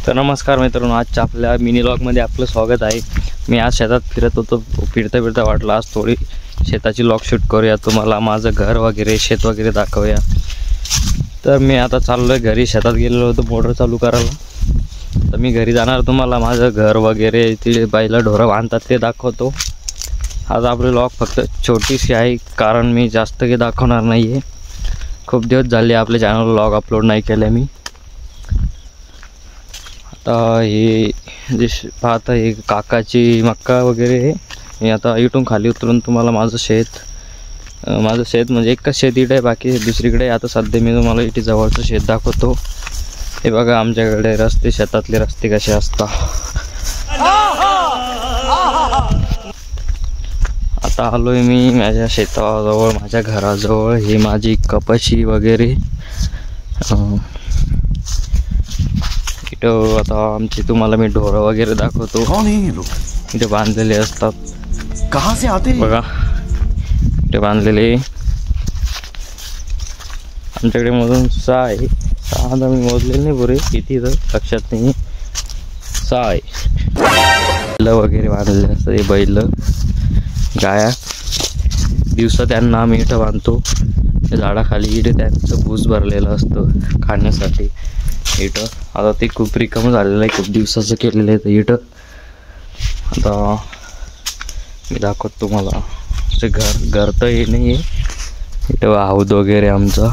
तर नमस्कार मित्रांनो, आजच्या आपल्या मिनी व्लॉगमध्ये आपलं स्वागत आहे। मी आज शेतात फिरत होतो, फिरता फिरता वाटलं आज थोडी शेताची व्लॉग शूट करूया, तुम्हाला माझं घर वगैरे शेत वगैरे दाखवूया। तर मी आता चाललोय घरी, शेतात गेलेलो होतो मोटर चालू करायला। तर मी घरी जाणार, तुम्हाला माझं घर वगैरे ते बैल ढोरं बांधतात ते दाखवतो। आज आपली व्लॉग फक्त छोटीशी आहे, कारण मी जास्त काही दाखवणार नाही आहे। खूप दिवस झाले आपल्या चॅनलवर व्लॉग अपलोड नाही केले मी। आता हे जे पाहता हे काकाची मक्का वगैरे आहे। मी आता इथून खाली उतरून तुम्हाला माझं शेत म्हणजे एकच शेत इथे आहे, बाकी दुसरीकडे। आता सध्या मी तुम्हाला इथे जवळचं शेत दाखवतो। हे बघा आमच्याकडे रस्ते, शेतातले रस्ते कसे असतात। आता आलोय मी माझ्या शेताजवळ, माझ्या घराजवळ। ही माझी कपाशी वगैरे इथं आता आमची तुम्हाला मी ढोरं वगैरे दाखवतो। इथे बांधलेले असतात, कहाँ से आते बघा इथे बांधलेले। आमच्याकडे मधून 6 आहे, 6 आता मी मोजलेले नाही पुरे किती, तर लक्षात नाही। 6 आहे बैल वगैरे बांधलेले असतात। हे बैल गाया दिवसा त्यांना आम्ही इथं बांधतो, झाडाखाली। इथे त्यांचं भूस भरलेलं असतं खाण्यासाठी इथं। आता ते खूप रिकामं झालेलं आहे, खूप दिवसाचं केलेलं आहे। तर इथं आता मी दाखवतो तुम्हाला ते घर तर हे नाही आहे। इथं हौद वगैरे आमचा,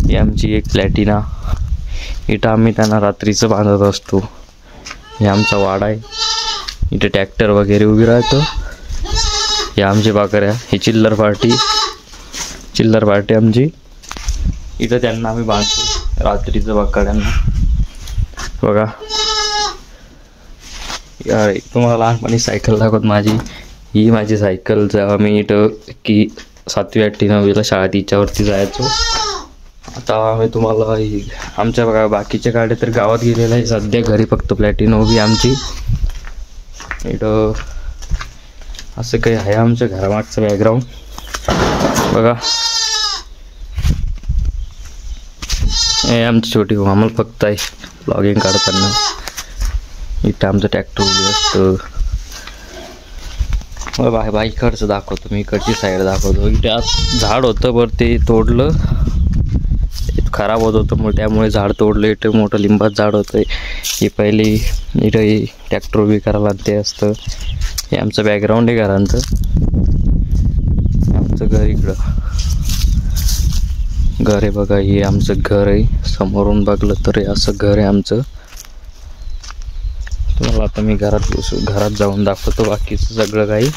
ही आमची एक प्लॅटिना। इथं आम्ही त्यांना रात्रीचं बांधत असतो। हे आमचा वाडा आहे, इथे ट्रॅक्टर वगैरे उभी राहतो। हे आमची बाकऱ्या, ही चिल्लर पार्टी आमची। इथं त्यांना आम्ही बांधतो रात्रीचं बाकड्यांना। बघा यार, तुम्हाला लहानपणी सायकल दाखवत माझी, ही माझी सायकल। जेव्हा मी इथं की 7वी 8वी 9वीला शाळेत हिच्यावरती जायचो। आता आम्ही तुम्हाला आमच्या बघा बाकीच्या गाड्या तर गावात गेलेल्या आहे, सध्या घरी फक्त प्लॅटिना उभी आमची। इथं असं काही आहे आमच्या घरामागचं बॅकग्राऊंड बघा। हे आमची छोटी आम्हाला फक्त आहे ब्लॉगिंग काढताना। इथं आमचं ट्रॅक्टर उभी असतं। मग बाईकडचं दाखवतो मी, इकडची साईड दाखवतो। इथे आज झाड होतं बरं, ते तोडलं, खराब होत होतं मग त्यामुळे झाड तोडलं। इथं मोठं लिंबाचं झाड होतं, हे पहिले इथं ट्रॅक्टर उभी करायला ते असतं। हे आमचं बॅकग्राऊंड आहे घरांचं। आमचं घर इकडं घर आहे बघा, हे आमचं घर आहे। समोरून बघलं तर हे असं घर आहे आमचं। तुम्हाला आता मी घरात जाऊन दाखवतो बाकीचं सगळं काही।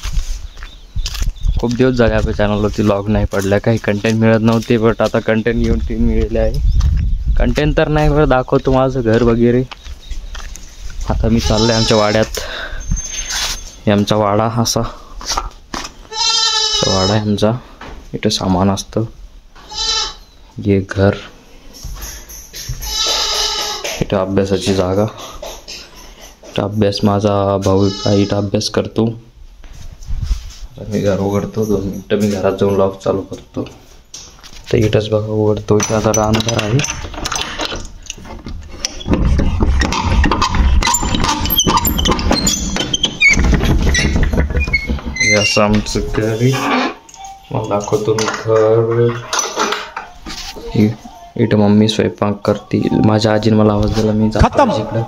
खूप दिवस झाले आपल्या चॅनलवरती व्लॉग नाही पडल्या, काही कंटेंट मिळत नव्हते, बट आता कंटेंट घेऊन ते मिळाले आहे। कंटेंट तर नाही बरं, दाखवतो माझं घर वगैरे। आता मी चाललो आहे आमच्या वाड्यात। हे आमचा वाडा असा वाडा आहे आमचा, इथं सामान असतं। हे घर, इथं अभ्यासाची जागा, इथं अभ्यास माझा भाऊ इथं अभ्यास करतो। मी घर उघडतो, 2 मिनटं मी घरात जाऊन व्लॉग चालू करतो। तर इथंच बघा उघडतो, इथं आता रानघर आहे। हे असं आमचं घर आहे। मग दाखवतो मी घर। इथं मम्मी स्वयंपाक करते, माझ्या आजीने मला आवाज दिला, मी जातो इकडं।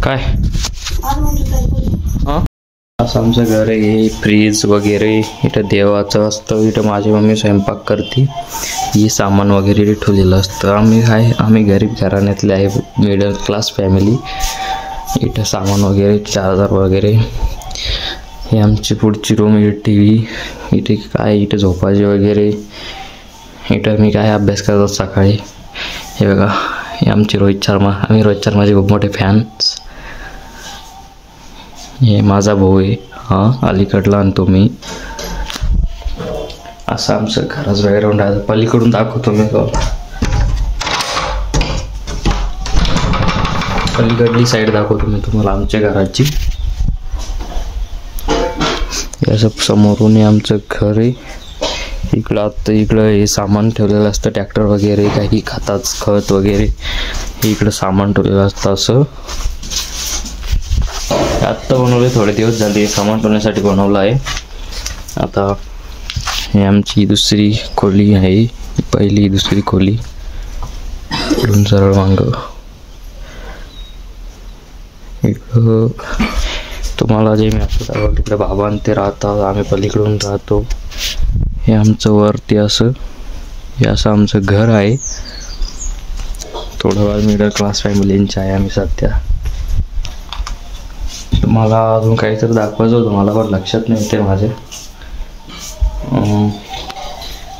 काय असं आमचं घर आहे। हे फ्रीज वगैरे इथं देवाचं असतं। इथं माझी मम्मी स्वयंपाक करते, ही सामान वगैरे ठेवलेलं असतं। आम्ही गरीब घराण्यातले आहे, मिडल क्लास फॅमिली। इथं सामान वगैरे, चार्जर वगैरे। हे आमची पुढची रूम, इथे TV, इथे काय इथं झोपायचे वगैरे। इथं मी काय अभ्यास करतो सकाळी। हे बघा, हे आमची रोहित शर्मा, आम्ही रोहित शर्माचे खूप मोठे फॅन्स। हे माझा भाऊ आहे, हा अलीकडला आणतो मी। असं आमचं घराचं बॅकग्राऊंड आहे। पलीकडून दाखवतो मी, पलीकडली साईड दाखवतो मी तुम्हाला आमच्या घराची। असं समोरून आमचं घर आहे। इकडं हे सामान ठेवलेलं असतं, ट्रॅक्टर वगैरे काही खत वगैरे हे इकडं सामान ठेवलेलं असतं. असं आत्ता बनवले, थोडे दिवस झाले सामान ठेवण्यासाठी बनवलं आहे. आता हे आमची दुसरी खोली आहे, पहिली दुसरी खोली इकडून सरळ मांग. इकडं तुम्हाला जे मी आता दाखवलं तिकडे बाबा ते राहतात, आम्ही पलीकडून राहतो. हे आमचं वरती असं हे असं आमचं घर आहे. थोडं मिडल क्लास फॅमिलींचे आहे आम्ही सध्या. तुम्हाला अजून काहीतरी दाखवायचं होतं, मला पण लक्षात नाही ते माझे.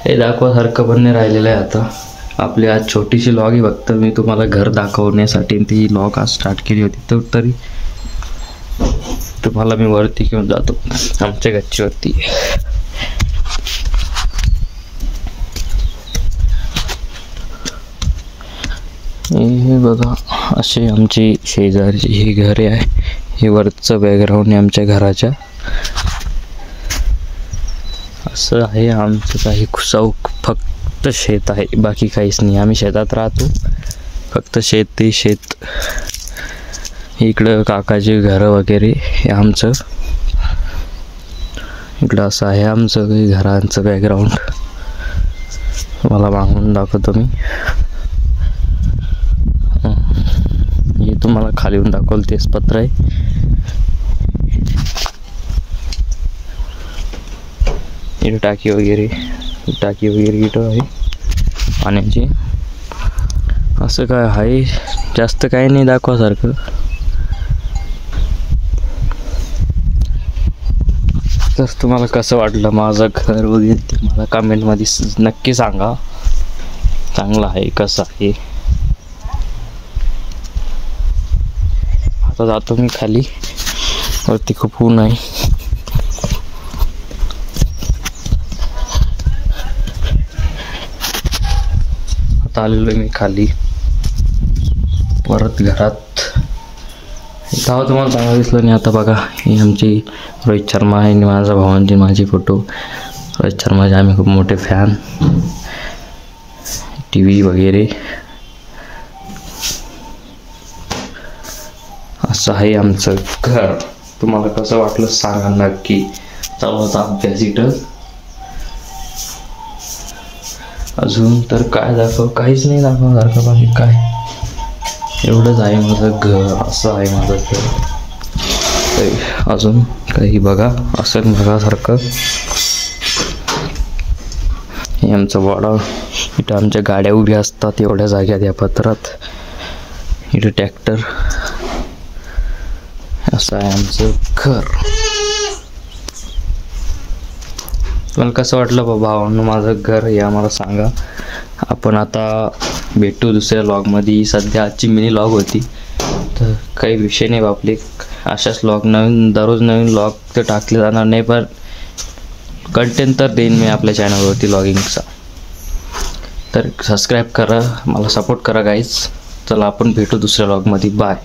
हे दाखवासारखं पण नाही राहिलेलं आहे. आता आपली आज छोटीशी लॉग ही फक्त मी तुम्हाला घर दाखवण्यासाठी ती लॉग आज स्टार्ट केली होती. तर तरी तुम्हाला मी वरती घेऊन जातो, आमच्या गच्चीवरती. हे बघा असे आमची शेजारची ही घरे आहे. हे वरचं बॅकग्राऊंड आहे आमच्या घराच्या. असं आहे आमचं काही चौक, फक्त शेत आहे, बाकी काहीच नाही. आम्ही शेतात राहतो, फक्त शेत ते शेत. इकडं काकाची घरं वगैरे हे आमचं. इकडं असं आहे आमचं काही घरांचं बॅकग्राऊंड. मला मागून दाखवतो मी. हे तुम्हाला खाली येऊन दाखवलं तेच पत्र आहे. इथं टाकी वगैरे इथं आहे पाण्याची. असं काय आहे, जास्त काही नाही दाखवासारखं. तर तुम्हाला कसं वाटलं माझं घर वगैरे ते मला कमेंटमध्ये नक्की सांगा. चांगलं आहे कसं आहे. आता जातो मी खाली, वरती खूप ऊन आहे. आता आलेलो मी खाली परत घरात. तेव्हा तुम्हाला चांगलं दिसलं नाही. आता बघा ही आमची रोहित शर्मा आहे आणि माझा भावांची माझी फोटो. रोहित शर्माचे आम्ही खूप मोठे फॅन. TV वगैरे असं आहे आमचं घर. तुम्हाला कसं वाटलं सांगा नक्की. चालू होता अभ्यास इथं. अजून तर काय काहीच नाही दाखवण्यासारखं, बाकी काय एवढंच आहे माझं घर. असं आहे माझं घर. अजून काही बघा असेल बघासारखं. हे आमचं वाडा. इथं आमच्या गाड्या उभ्या असतात एवढ्या जाग्यात या पत्रात. इथं ट्रॅक्टर. असं आहे आमचं घर. तुम्हाला कसं वाटलं भावांनो माझं घर हे आम्हाला सांगा. आपण आता भेटू दुसऱ्या लॉगमध्ये. सध्या आजची मिनी लॉग होती, तर काही विषय नाही बापले. अशाच लॉग दररोज नवीन लॉग तर टाकले जाणार नाही, पण कंटेंट तर देईन मी आपल्या चॅनलवरती लॉगिंगचा. तर सबस्क्राईब करा, मला सपोर्ट करा गाईज. चला आपण भेटू दुसऱ्या लॉगमध्ये. बाय.